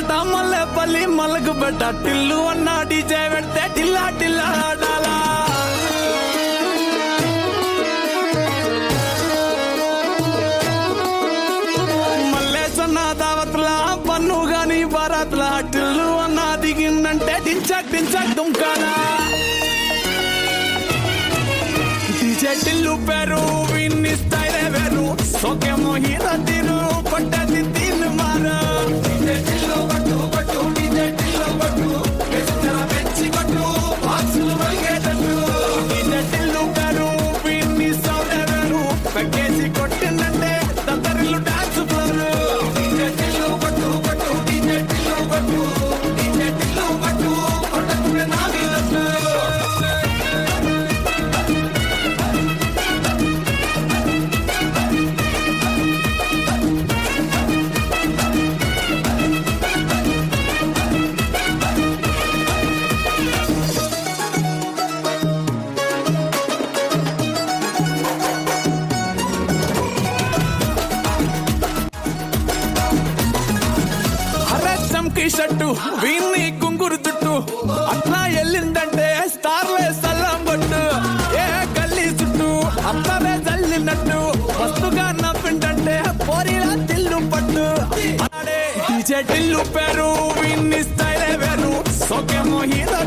పేట మల్లెపల్లి మలకు బెట్ట టిల్లు అన్న డీజే పెడితే టిల్లా టిల్లా ఆడాలా మల్లేసన్న దావత్లా పన్ను గాని బారాత్లా టిల్లు అన్న దిగిందంటే టించక్ టించక్ దుంకాలా డీజే టిల్లు పేరు విన్ని స్టైలే వేరు సోకేమో హీరో తీరు పట్టది తీరు మారు డీజే టిల్లు పట్టు పట్టు డీజే టిల్లు పట్టు వెచ్చర వెచ్చి పట్టు బాక్సులు మరిగేటట్టు డీజే టిల్లు పేరు విన్ని సౌండ్ వేరు పెగ్గేసి కొట్టిందంటే తత్తరిల్లు డాన్స్ ఫ్లోర్ డీజే టిల్లు పట్టు పట్టు డీజే టిల్లు పట్టు డీజే టిల్లు పట్టు కొట్టకుడే నా వీరట్టు షట్టు వీన్ని కుంగురు చుట్టూ అట్లా వెళ్ళిందంటే స్టార్లే సల్లం కొట్టు ఏ గల్లీ చుట్టూ అత్తవే జల్లినట్టు వస్తుగా నవ్విందంటే పోరిలా తిల్లు పట్టు డీజే టిల్లు పేరు వీన్ని స్టైలే వేరు సోకేమో హీరో